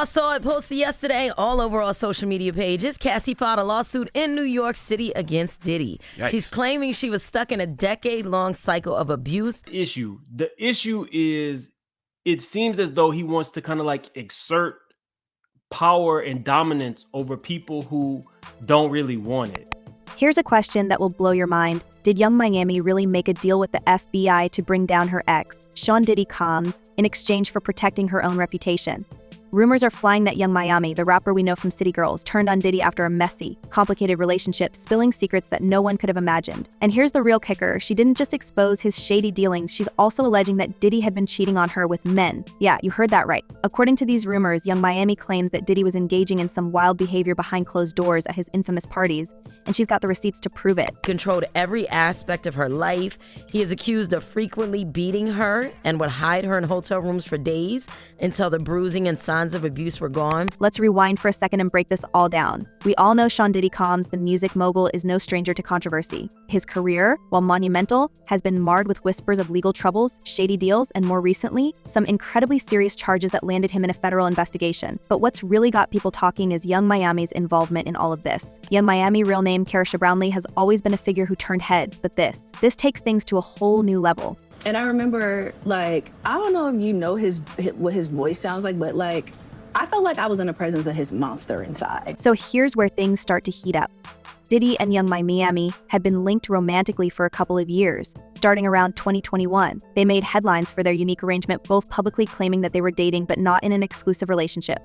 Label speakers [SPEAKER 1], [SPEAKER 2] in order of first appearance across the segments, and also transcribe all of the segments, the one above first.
[SPEAKER 1] I saw it posted yesterday all over our social media pages. Cassie filed a lawsuit in New York City against Diddy.
[SPEAKER 2] Yikes.
[SPEAKER 1] She's claiming she was stuck in a decade-long cycle of abuse.
[SPEAKER 2] The issue is, it seems as though he wants to kind of like exert power and dominance over people who don't really want it.
[SPEAKER 3] Here's a question that will blow your mind. Did Young Miami really make a deal with the FBI to bring down her ex, Sean Diddy Combs, in exchange for protecting her own reputation? Rumors are flying that Young Miami, the rapper we know from City Girls, turned on Diddy after a messy, complicated relationship, spilling secrets that no one could have imagined. And here's the real kicker. She didn't just expose his shady dealings, she's also alleging that Diddy had been cheating on her with men. Yeah, you heard that right. According to these rumors, Young Miami claims that Diddy was engaging in some wild behavior behind closed doors at his infamous parties, and she's got the receipts to prove it.
[SPEAKER 1] Controlled every aspect of her life. He is accused of frequently beating her and would hide her in hotel rooms for days until the bruising and signs of abuse were gone.
[SPEAKER 3] Let's rewind for a second and break this all down. We all know Sean Diddy Combs, the music mogul, is no stranger to controversy. His career, while monumental, has been marred with whispers of legal troubles, shady deals, and more recently, some incredibly serious charges that landed him in a federal investigation. But what's really got people talking is Young Miami's involvement in all of this. Young Miami, real name Karisha Brownlee, has always been a figure who turned heads, but this takes things to a whole new level.
[SPEAKER 4] And I remember, like, I don't know if you know what his voice sounds like, but like, I felt like I was in the presence of his monster inside.
[SPEAKER 3] So here's where things start to heat up. Diddy and Young Miami had been linked romantically for a couple of years, starting around 2021. They made headlines for their unique arrangement, both publicly claiming that they were dating but not in an exclusive relationship.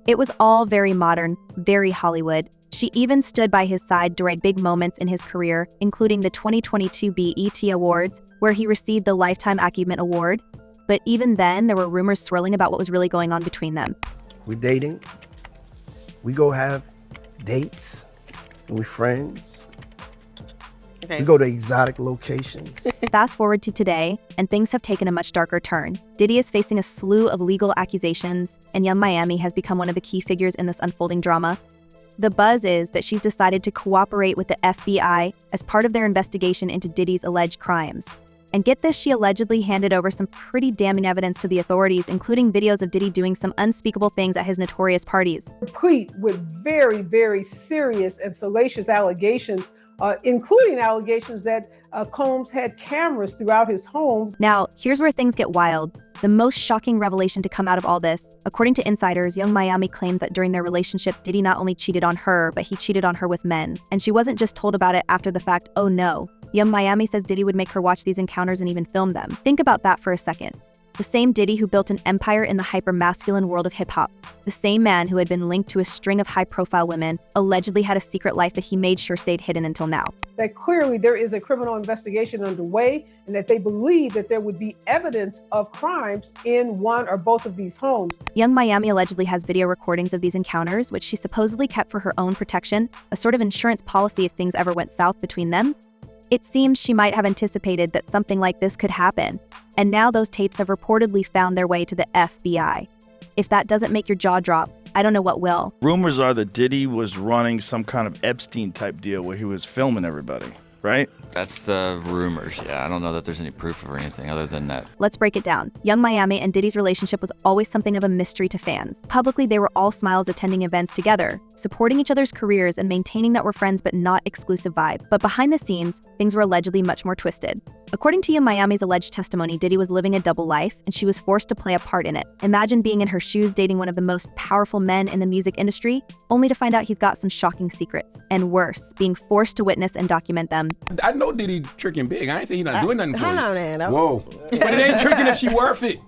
[SPEAKER 3] It was all very modern, very Hollywood. She even stood by his side during big moments in his career, including the 2022 BET Awards, where he received the Lifetime Achievement Award. But even then, there were rumors swirling about what was really going on between them.
[SPEAKER 5] We dating, we go have dates, and we friends. Okay. We go to exotic locations.
[SPEAKER 3] Fast forward to today, and things have taken a much darker turn. Diddy is facing a slew of legal accusations, and Young Miami has become one of the key figures in this unfolding drama. The buzz is that she's decided to cooperate with the FBI as part of their investigation into Diddy's alleged crimes. And get this, she allegedly handed over some pretty damning evidence to the authorities, including videos of Diddy doing some unspeakable things at his notorious parties.
[SPEAKER 6] Complete with very, very serious and salacious allegations, including allegations that Combs had cameras throughout his homes.
[SPEAKER 3] Now, here's where things get wild. The most shocking revelation to come out of all this. According to insiders, Young Miami claims that during their relationship, Diddy not only cheated on her, but he cheated on her with men. And she wasn't just told about it after the fact, oh no. Young Miami says Diddy would make her watch these encounters and even film them. Think about that for a second. The same Diddy who built an empire in the hyper-masculine world of hip-hop. The same man who had been linked to a string of high-profile women allegedly had a secret life that he made sure stayed hidden until now.
[SPEAKER 6] That clearly there is a criminal investigation underway, and that they believe that there would be evidence of crimes in one or both of these homes.
[SPEAKER 3] Young Miami allegedly has video recordings of these encounters, which she supposedly kept for her own protection, a sort of insurance policy if things ever went south between them. It seems she might have anticipated that something like this could happen, and now those tapes have reportedly found their way to the FBI. If that doesn't make your jaw drop, I don't know what will.
[SPEAKER 7] Rumors are that Diddy was running some kind of Epstein-type deal where he was filming everybody, right?
[SPEAKER 8] That's the rumors, yeah. I don't know that there's any proof or anything other than that.
[SPEAKER 3] Let's break it down. Young Miami and Diddy's relationship was always something of a mystery to fans. Publicly, they were all smiles attending events together, supporting each other's careers and maintaining that we're friends but not exclusive vibe. But behind the scenes, things were allegedly much more twisted. According to Young Miami's alleged testimony, Diddy was living a double life, and she was forced to play a part in it. Imagine being in her shoes dating one of the most powerful men in the music industry, only to find out he's got some shocking secrets. And worse, being forced to witness and document them.
[SPEAKER 9] I know Diddy tricking big. I ain't saying he's not doing nothing for you.
[SPEAKER 1] Hold on, man.
[SPEAKER 9] Whoa. But it ain't tricking if she worth it.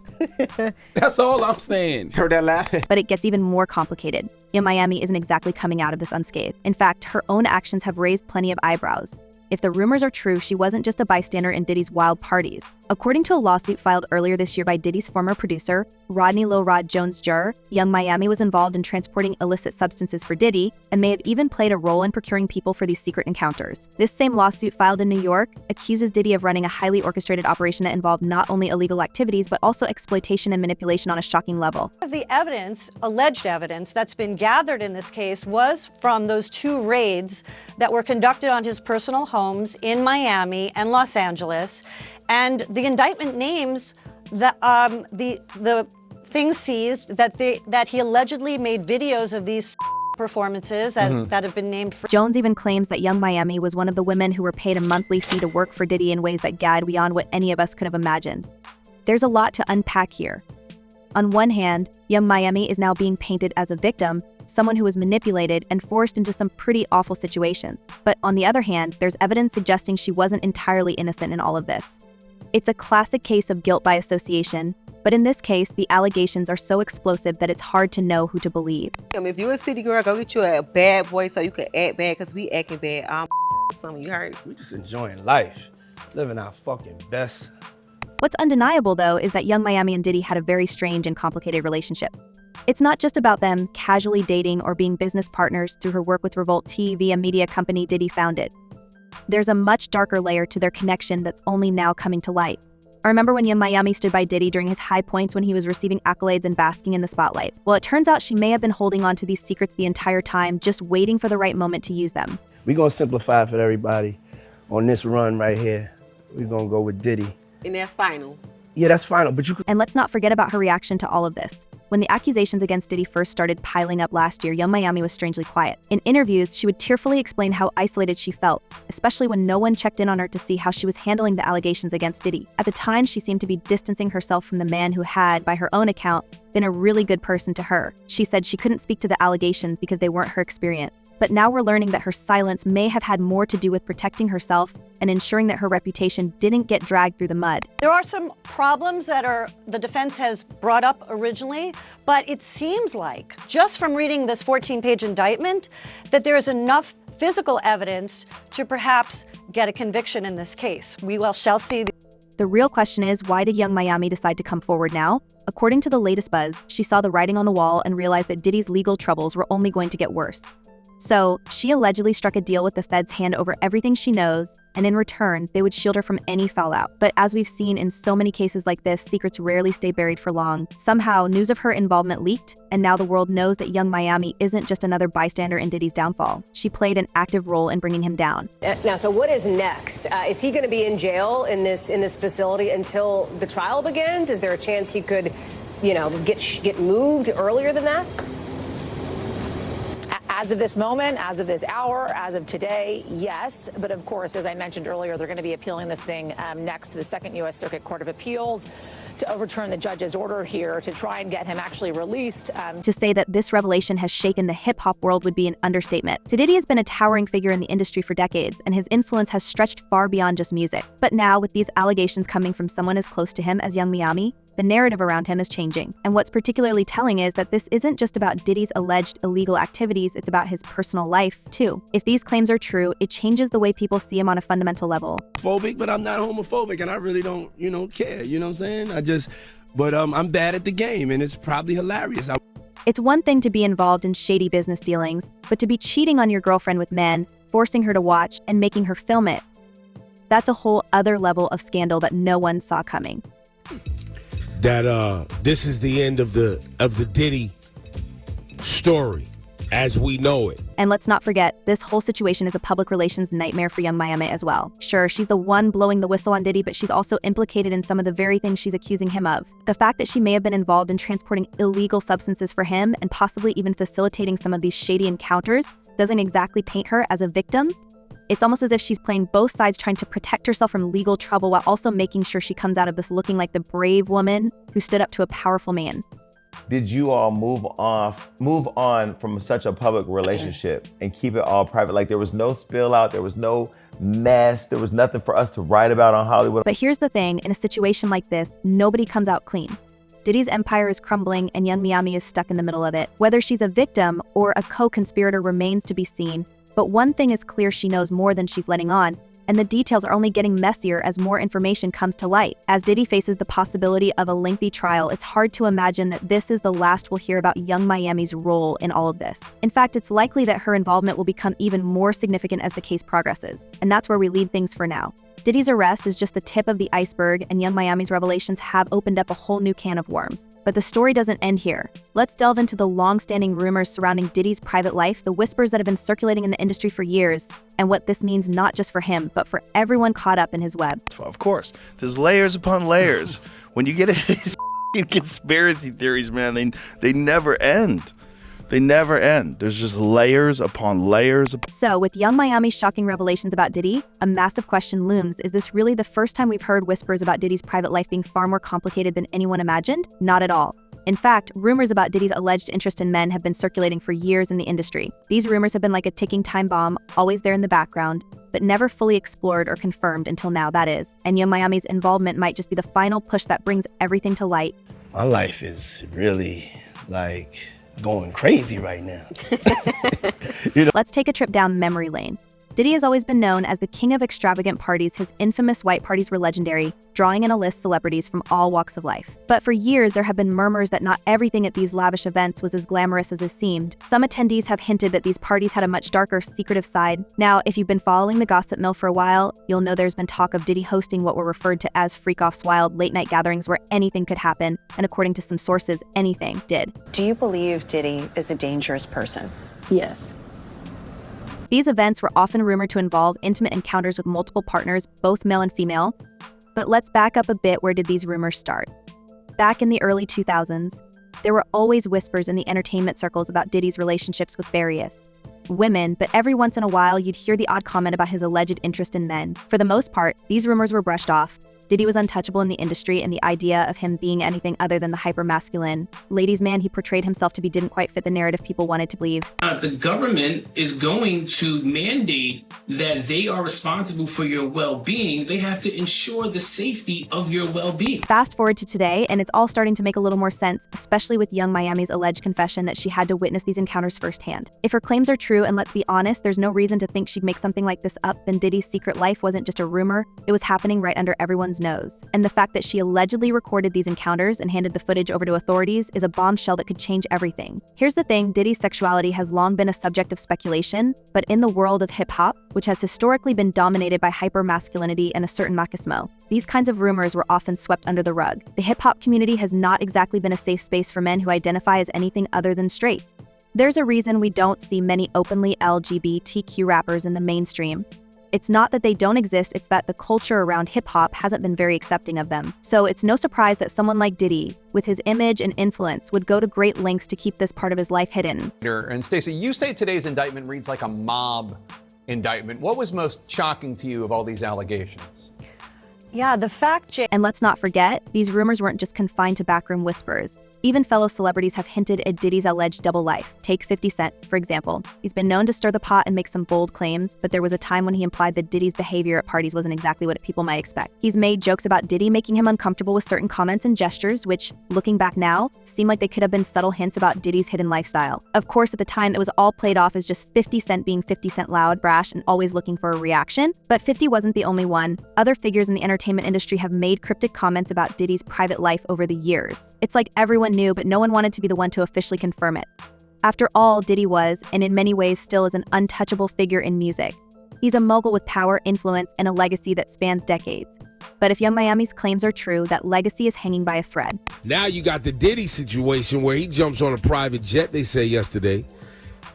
[SPEAKER 9] That's all I'm saying.
[SPEAKER 5] Heard that laugh?
[SPEAKER 3] But it gets even more complicated. Young Miami isn't exactly coming out of this unscathed. In fact, her own actions have raised plenty of eyebrows. If the rumors are true, she wasn't just a bystander in Diddy's wild parties. According to a lawsuit filed earlier this year by Diddy's former producer, Rodney Lil Rod Jones Jr., Young Miami was involved in transporting illicit substances for Diddy and may have even played a role in procuring people for these secret encounters. This same lawsuit filed in New York accuses Diddy of running a highly orchestrated operation that involved not only illegal activities, but also exploitation and manipulation on a shocking level.
[SPEAKER 10] The evidence, alleged evidence, that's been gathered in this case was from those two raids that were conducted on his personal homes in Miami and Los Angeles, and the indictment names the things seized that he allegedly made videos of these performances that have been named.
[SPEAKER 3] Jones even claims that Young Miami was one of the women who were paid a monthly fee to work for Diddy in ways that gad beyond what any of us could have imagined. There's a lot to unpack here. On one hand, Young Miami is now being painted as a victim, someone who was manipulated and forced into some pretty awful situations. But on the other hand, there's evidence suggesting she wasn't entirely innocent in all of this. It's a classic case of guilt by association, but in this case, the allegations are so explosive that it's hard to know who to believe.
[SPEAKER 11] If you're a city girl, go get you a bad boy so you can act bad, because we acting bad. Something you heard.
[SPEAKER 5] We just enjoying life, living our fucking best.
[SPEAKER 3] What's undeniable, though, is that Young Miami and Diddy had a very strange and complicated relationship. It's not just about them casually dating or being business partners through her work with Revolt TV, a media company Diddy founded. There's a much darker layer to their connection that's only now coming to light. I remember when Young Miami stood by Diddy during his high points when he was receiving accolades and basking in the spotlight. Well, it turns out she may have been holding on to these secrets the entire time, just waiting for the right moment to use them.
[SPEAKER 5] We're gonna simplify for everybody on this run right here. We're gonna go with Diddy.
[SPEAKER 11] And that's final.
[SPEAKER 5] Yeah, that's final, but you could.
[SPEAKER 3] And let's not forget about her reaction to all of this. When the accusations against Diddy first started piling up last year, Young Miami was strangely quiet. In interviews, she would tearfully explain how isolated she felt, especially when no one checked in on her to see how she was handling the allegations against Diddy. At the time, she seemed to be distancing herself from the man who had, by her own account, been a really good person to her. She said she couldn't speak to the allegations because they weren't her experience. But now we're learning that her silence may have had more to do with protecting herself and ensuring that her reputation didn't get dragged through the mud.
[SPEAKER 10] There are some problems that the defense has brought up originally, but it seems like, just from reading this 14-page indictment, that there is enough physical evidence to perhaps get a conviction in this case. We shall see.
[SPEAKER 3] The real question is, why did Young Miami decide to come forward now? According to the latest buzz, she saw the writing on the wall and realized that Diddy's legal troubles were only going to get worse. So, she allegedly struck a deal with the feds' hand over everything she knows, and in return, they would shield her from any fallout. But as we've seen in so many cases like this, secrets rarely stay buried for long. Somehow, news of her involvement leaked, and now the world knows that Young Miami isn't just another bystander in Diddy's downfall. She played an active role in bringing him down.
[SPEAKER 12] Now, so what is next? Is he going to be in jail in this facility until the trial begins? Is there a chance he could, get moved earlier than that?
[SPEAKER 13] As of this moment, as of this hour, as of today, yes. But of course, as I mentioned earlier, they're going to be appealing this thing next to the Second U.S. Circuit Court of Appeals to overturn the judge's order here to try and get him actually released.
[SPEAKER 3] To say that this revelation has shaken the hip-hop world would be an understatement. Diddy has been a towering figure in the industry for decades, and his influence has stretched far beyond just music. But now, with these allegations coming from someone as close to him as Young Miami, the narrative around him is changing. And what's particularly telling is that this isn't just about Diddy's alleged illegal activities, it's about his personal life, too. If these claims are true, it changes the way people see him on a fundamental level.
[SPEAKER 5] Phobic, but I'm not homophobic, and I really don't, care, you know what I'm saying? But I'm bad at the game, and it's probably hilarious.
[SPEAKER 3] It's one thing to be involved in shady business dealings, but to be cheating on your girlfriend with men, forcing her to watch, and making her film it. That's a whole other level of scandal that no one saw coming.
[SPEAKER 14] That this is the end of the Diddy story as we know it.
[SPEAKER 3] And let's not forget, this whole situation is a public relations nightmare for Young Miami as well. Sure, she's the one blowing the whistle on Diddy, but she's also implicated in some of the very things she's accusing him of. The fact that she may have been involved in transporting illegal substances for him and possibly even facilitating some of these shady encounters doesn't exactly paint her as a victim. It's almost as if she's playing both sides, trying to protect herself from legal trouble while also making sure she comes out of this looking like the brave woman who stood up to a powerful man.
[SPEAKER 15] Did you all move on from such a public relationship and keep it all private? Like there was no spill out, there was no mess, there was nothing for us to write about on Hollywood.
[SPEAKER 3] But here's the thing, in a situation like this, nobody comes out clean. Diddy's empire is crumbling and Young Miami is stuck in the middle of it. Whether she's a victim or a co-conspirator remains to be seen. But one thing is clear, she knows more than she's letting on, and the details are only getting messier as more information comes to light. As Diddy faces the possibility of a lengthy trial, it's hard to imagine that this is the last we'll hear about Young Miami's role in all of this. In fact, it's likely that her involvement will become even more significant as the case progresses, and that's where we leave things for now. Diddy's arrest is just the tip of the iceberg, and Young Miami's revelations have opened up a whole new can of worms. But the story doesn't end here. Let's delve into the long-standing rumors surrounding Diddy's private life, the whispers that have been circulating in the industry for years, and what this means not just for him, but for everyone caught up in his web.
[SPEAKER 7] Of course, there's layers upon layers. When you get into these conspiracy theories, man. They never end. They never end. There's just layers upon layers.
[SPEAKER 3] So, with Young Miami's shocking revelations about Diddy, a massive question looms. Is this really the first time we've heard whispers about Diddy's private life being far more complicated than anyone imagined? Not at all. In fact, rumors about Diddy's alleged interest in men have been circulating for years in the industry. These rumors have been like a ticking time bomb, always there in the background, but never fully explored or confirmed until now, that is. And Young Miami's involvement might just be the final push that brings everything to light.
[SPEAKER 5] My life is really, going crazy right now.
[SPEAKER 3] Let's take a trip down memory lane. Diddy has always been known as the king of extravagant parties. His infamous white parties were legendary, drawing in a list celebrities from all walks of life. But for years, there have been murmurs that not everything at these lavish events was as glamorous as it seemed. Some attendees have hinted that these parties had a much darker, secretive side. Now, if you've been following the gossip mill for a while, you'll know there's been talk of Diddy hosting what were referred to as freak-offs, wild late-night gatherings where anything could happen, and according to some sources, anything did.
[SPEAKER 16] Do you believe Diddy is a dangerous person?
[SPEAKER 4] Yes.
[SPEAKER 3] These events were often rumored to involve intimate encounters with multiple partners, both male and female. But let's back up a bit. Where did these rumors start? Back in the early 2000s, there were always whispers in the entertainment circles about Diddy's relationships with various women, but every once in a while you'd hear the odd comment about his alleged interest in men. For the most part, these rumors were brushed off. Diddy was untouchable in the industry, and the idea of him being anything other than the hyper-masculine ladies' man he portrayed himself to be didn't quite fit the narrative people wanted to believe.
[SPEAKER 17] If the government is going to mandate that they are responsible for your well-being, they have to ensure the safety of your well-being.
[SPEAKER 3] Fast forward to today, and it's all starting to make a little more sense, especially with Young Miami's alleged confession that she had to witness these encounters firsthand. If her claims are true, and let's be honest, there's no reason to think she'd make something like this up, then Diddy's secret life wasn't just a rumor, it was happening right under everyone's nose. And the fact that she allegedly recorded these encounters and handed the footage over to authorities is a bombshell that could change everything. Here's the thing, Diddy's sexuality has long been a subject of speculation, but in the world of hip-hop, which has historically been dominated by hyper-masculinity and a certain machismo, these kinds of rumors were often swept under the rug. The hip-hop community has not exactly been a safe space for men who identify as anything other than straight. There's a reason we don't see many openly LGBTQ rappers in the mainstream. It's not that they don't exist, it's that the culture around hip-hop hasn't been very accepting of them. So it's no surprise that someone like Diddy, with his image and influence, would go to great lengths to keep this part of his life hidden.
[SPEAKER 18] And Stacey, you say today's indictment reads like a mob indictment. What was most shocking to you of all these allegations?
[SPEAKER 3] Yeah, the fact, and let's not forget, these rumors weren't just confined to backroom whispers. Even fellow celebrities have hinted at Diddy's alleged double life. Take 50 Cent, for example. He's been known to stir the pot and make some bold claims, but there was a time when he implied that Diddy's behavior at parties wasn't exactly what people might expect. He's made jokes about Diddy making him uncomfortable with certain comments and gestures, which, looking back now, seem like they could have been subtle hints about Diddy's hidden lifestyle. Of course, at the time, it was all played off as just 50 Cent being 50 Cent loud, brash, and always looking for a reaction. But 50 wasn't the only one. Other figures in the entertainment industry have made cryptic comments about Diddy's private life over the years. It's like everyone knew, but no one wanted to be the one to officially confirm it. After all, Diddy was, and in many ways still is, an untouchable figure in music. He's a mogul with power, influence, and a legacy that spans decades. But if Young Miami's claims are true, that legacy is hanging by a thread.
[SPEAKER 14] Now you got the Diddy situation where he jumps on a private jet, they say yesterday,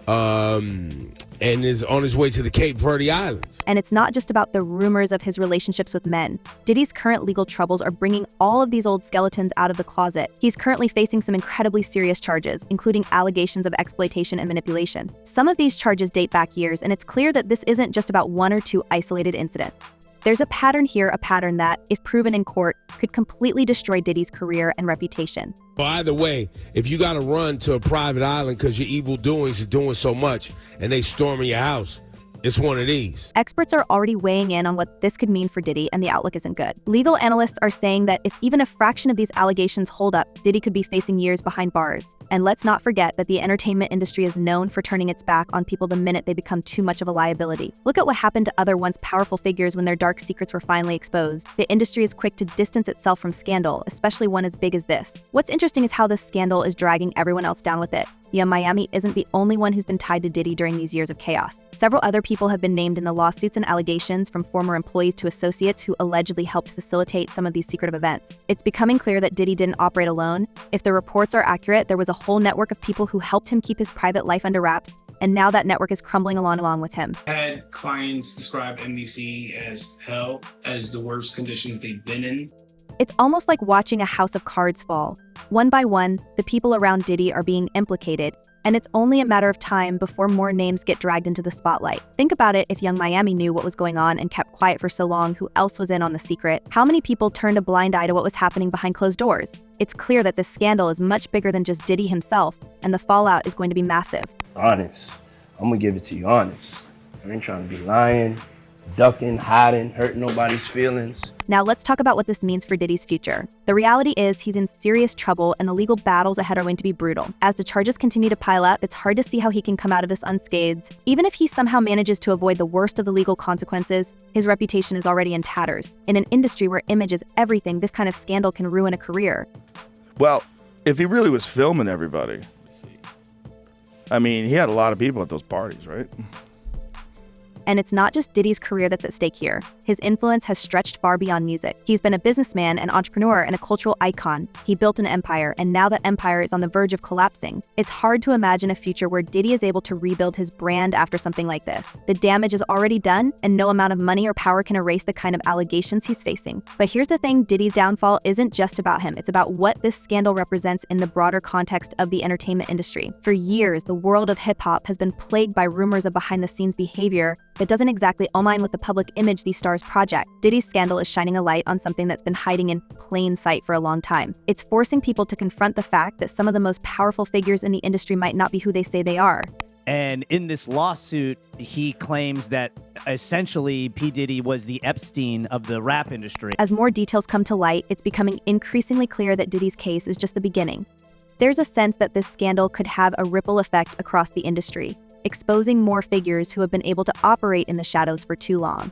[SPEAKER 14] and is on his way to the Cape Verde Islands.
[SPEAKER 3] And it's not just about the rumors of his relationships with men. Diddy's current legal troubles are bringing all of these old skeletons out of the closet. He's currently facing some incredibly serious charges, including allegations of exploitation and manipulation. Some of these charges date back years, and it's clear that this isn't just about one or two isolated incidents. There's a pattern here, a pattern that, if proven in court, could completely destroy Diddy's career and reputation.
[SPEAKER 14] By the way, if you got to run to a private island because your evil doings is doing so much and they storming your house, it's one of these.
[SPEAKER 3] Experts are already weighing in on what this could mean for Diddy, and the outlook isn't good. Legal analysts are saying that if even a fraction of these allegations hold up, Diddy could be facing years behind bars. And let's not forget that the entertainment industry is known for turning its back on people the minute they become too much of a liability. Look at what happened to other once powerful figures when their dark secrets were finally exposed. The industry is quick to distance itself from scandal, especially one as big as this. What's interesting is how this scandal is dragging everyone else down with it. Young Miami isn't the only one who's been tied to Diddy during these years of chaos. Several other people have been named in the lawsuits and allegations, from former employees to associates who allegedly helped facilitate some of these secretive events. It's becoming clear that Diddy didn't operate alone. If the reports are accurate, there was a whole network of people who helped him keep his private life under wraps, and now that network is crumbling along with him.
[SPEAKER 17] Had clients describe NBC as hell, as the worst conditions they've been in.
[SPEAKER 3] It's almost like watching a house of cards fall. One by one, the people around Diddy are being implicated, and it's only a matter of time before more names get dragged into the spotlight. Think about it. If Young Miami knew what was going on and kept quiet for so long, who else was in on the secret? How many people turned a blind eye to what was happening behind closed doors? It's clear that this scandal is much bigger than just Diddy himself, and the fallout is going to be massive.
[SPEAKER 5] Honest. I'm gonna give it to you honest. I ain't trying to be lying, ducking, hiding, hurting nobody's feelings.
[SPEAKER 3] Now let's talk about what this means for Diddy's future. The reality is he's in serious trouble and the legal battles ahead are going to be brutal. As the charges continue to pile up, it's hard to see how he can come out of this unscathed. Even if he somehow manages to avoid the worst of the legal consequences, his reputation is already in tatters. In an industry where image is everything, this kind of scandal can ruin a career.
[SPEAKER 7] Well, if he really was filming everybody, I mean, he had a lot of people at those parties, right?
[SPEAKER 3] And it's not just Diddy's career that's at stake here. His influence has stretched far beyond music. He's been a businessman, an entrepreneur, and a cultural icon. He built an empire, and now that empire is on the verge of collapsing. It's hard to imagine a future where Diddy is able to rebuild his brand after something like this. The damage is already done, and no amount of money or power can erase the kind of allegations he's facing. But here's the thing, Diddy's downfall isn't just about him. It's about what this scandal represents in the broader context of the entertainment industry. For years, the world of hip-hop has been plagued by rumors of behind-the-scenes behavior that doesn't exactly align with the public image these stars project. Diddy's scandal is shining a light on something that's been hiding in plain sight for a long time. It's forcing people to confront the fact that some of the most powerful figures in the industry might not be who they say they are.
[SPEAKER 19] And in this lawsuit, he claims that essentially P. Diddy was the Epstein of the rap industry.
[SPEAKER 3] As more details come to light, it's becoming increasingly clear that Diddy's case is just the beginning. There's a sense that this scandal could have a ripple effect across the industry, exposing more figures who have been able to operate in the shadows for too long.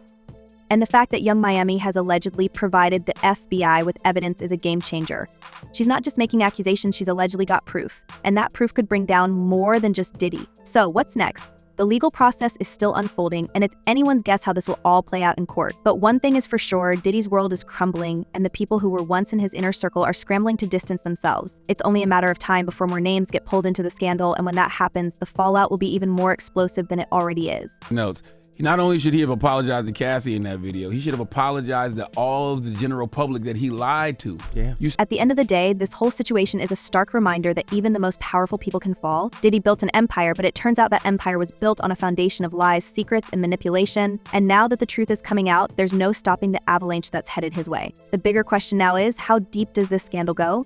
[SPEAKER 3] And the fact that Young Miami has allegedly provided the FBI with evidence is a game changer. She's not just making accusations, she's allegedly got proof. And that proof could bring down more than just Diddy. So what's next? The legal process is still unfolding, and it's anyone's guess how this will all play out in court. But one thing is for sure, Diddy's world is crumbling, and the people who were once in his inner circle are scrambling to distance themselves. It's only a matter of time before more names get pulled into the scandal, and when that happens, the fallout will be even more explosive than it already is.
[SPEAKER 9] Notes. Not only should he have apologized to Cassie in that video, he should have apologized to all of the general public that he lied to.
[SPEAKER 5] Yeah.
[SPEAKER 3] At the end of the day, this whole situation is a stark reminder that even the most powerful people can fall. Diddy built an empire, but it turns out that empire was built on a foundation of lies, secrets, and manipulation. And now that the truth is coming out, there's no stopping the avalanche that's headed his way. The bigger question now is, how deep does this scandal go?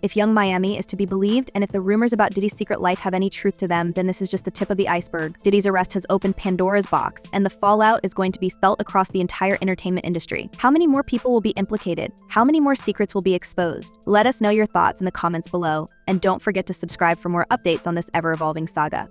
[SPEAKER 3] If Young Miami is to be believed, and if the rumors about Diddy's secret life have any truth to them, then this is just the tip of the iceberg. Diddy's arrest has opened Pandora's box, and the fallout is going to be felt across the entire entertainment industry. How many more people will be implicated? How many more secrets will be exposed? Let us know your thoughts in the comments below, and don't forget to subscribe for more updates on this ever-evolving saga.